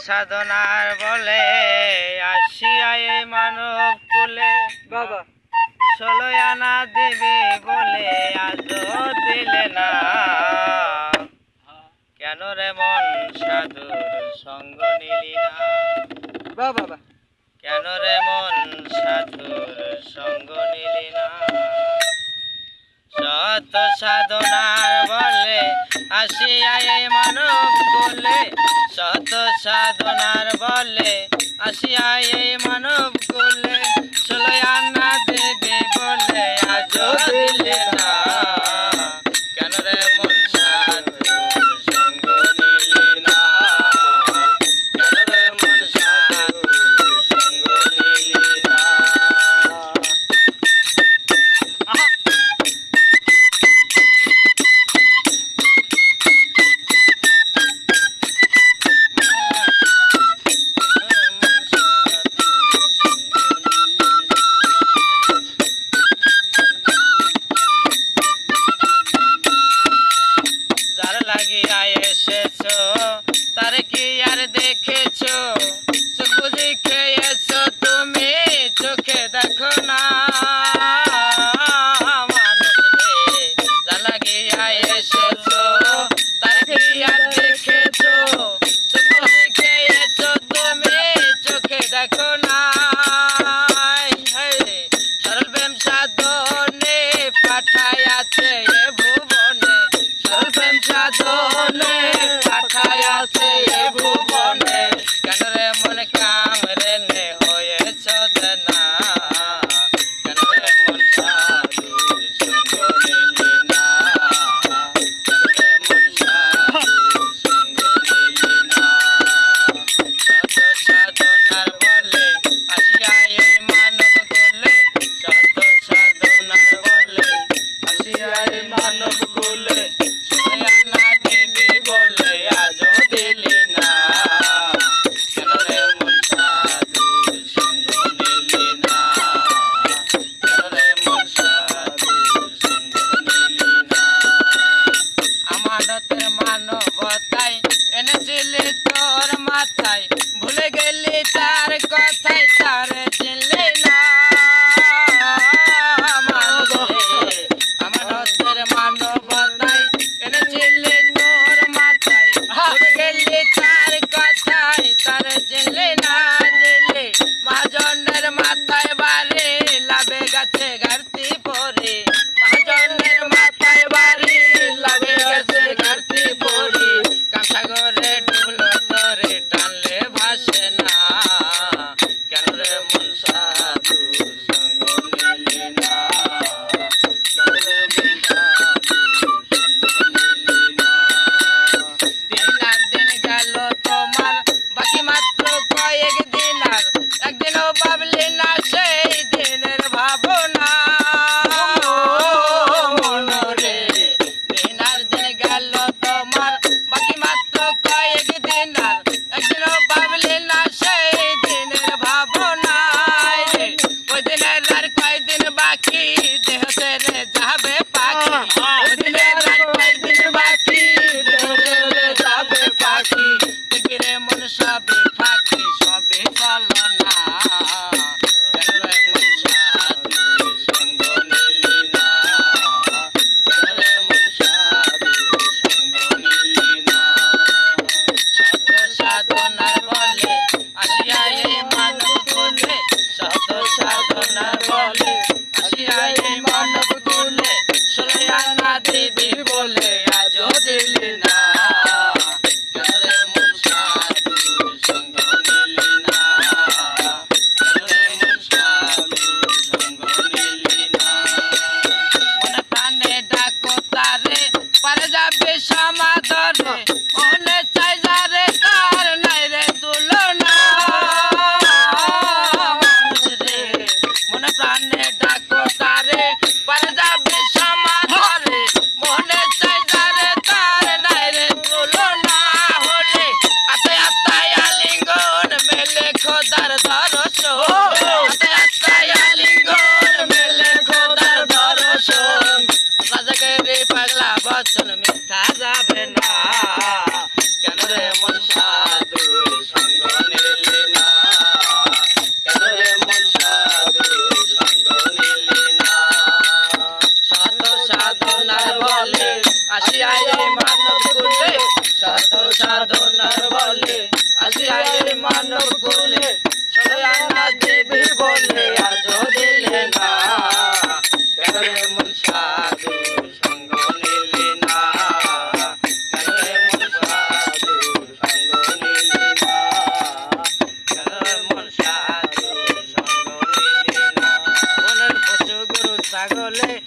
সাধনার বলে আসিয়া এই মানব কুলে বাবা 16 আনা দেবে বলে আজও দিলে না। কেন রে মন সাধুর সঙ্গ নিলি না? বাবা কেন রে মন সাধুর সঙ্গ নিলি না? সত সাধনার বলে আসিয়া এই মানব কুলে, সত সাধনার বলে আসিয়া এই মানব কুলে 16 আনা দেবে বলে আজও দিলে না। কেন রে মন সাধুর সঙ্গ নিলি না? কেন রে মন সাধুর সঙ্গ নিলি না? লাগিয়া এসেছো তার কি আর দেখেছো? চোখ বুঝি খেয়েছো তুমি, চোখে দেখো না। মানুষ রে যা লাগিয়া এসেছো তার কি আর দেখেছো? চোখ বুঝি খেয়েছো তুমি, চোখে দেখো না। সরল প্রেম সাধনে পাঠাইয়াছে এ ভুবনে, সরল প্রেম সাধনে পাঠাইয়াছে এ ভুবনে। কেন রে মন কামরে নে হয়েছ দেনা? কেন রে মন সাধুর সঙ্গ নিলি না? কেন রে মন সাধুর সঙ্গ নিলি না? সত সাধনার বলে আসিয়া এই মানব কুলে, সত সাধনার বলে আসিয়া এই মানব কুলে 16 আনা দিবি বলে আজও দিলি না। কেন রে মন সাধুর সঙ্গ নিলি না? কেন রে মন সাধুর সঙ্গ নিলি না? আমানতের মানবতায় এনেছিলি তোর মাথায়, ভুলে গেলি তার কথায় তার চিনলি না। আমানতের মানবতায় এনেছিলি তোর মাথায়, ভুলে গেলি তার কথায় তার চিনলি না। দিলি মহাজনের মাথায় বাড়ি, লাভে গাছে ঘাটতি পরে। মহাজনের মাথায় বাড়ি, লাভে গাছে ঘাটতি পরে। কামসাগরে ডুবলো তোরে টানলে ভাসে না। কেন রে মন সাধুর সঙ্গ নিলি না? কেন রে মন সাধুর সঙ্গ নিলি না? দিন আর দিন গেল তোমার, বাকি মাত্র কয়েক দিন আর, একদিনও ভাবলি না সেই দিনের ভাবনা। মনরে দিন আর দিন গেল তোমার, বাকি মাত্র কয়েক দিন আর, একদিনও ভাবলি না সেই দিনের ভাবনা। ওই দিনের আর কয়দিন বাকি, দেহ ছেড়ে যাবে পাখি। ওই দিনের আর কয়দিন বাকি, দেহ ছেড়ে যাবে পাখি। দেখবি রে মন সবই ফাঁকি, সবই চলো না। কেন রে মন সাধুর সঙ্গ নিলি না? কেন রে মন সাধুর সঙ্গ নিলি না? সত সাধনার বলে আসিয়া এই মানব কুলে, সত সাধনার বলে আসিয়া এই মানব কুলে 16 আনা দিবি বলে আজও দিলি না। কেন রে মন সাধুর সঙ্গ নিলি না? কেন রে মন সাধুর সঙ্গ নিলি না? মনে প্রাণে ডাকো তারে, পারে যাবে সমাদরে। মনে চাই যারে তার নাই রে তুলনা। মানুষ রে মনে প্রাণে ডাকো তারে, পারে যাবে সমাদরে। মনে চাই যারে তার নাই রে তুলনা। হলে আতায় আতায় আলিঙ্গন মেলে খোদার দর্শন, আতায় আতায় আলিঙ্গন মেলে খোদার দর্শন। রাজাকে রে পাগলা বচন মিথ্যা যাবে না।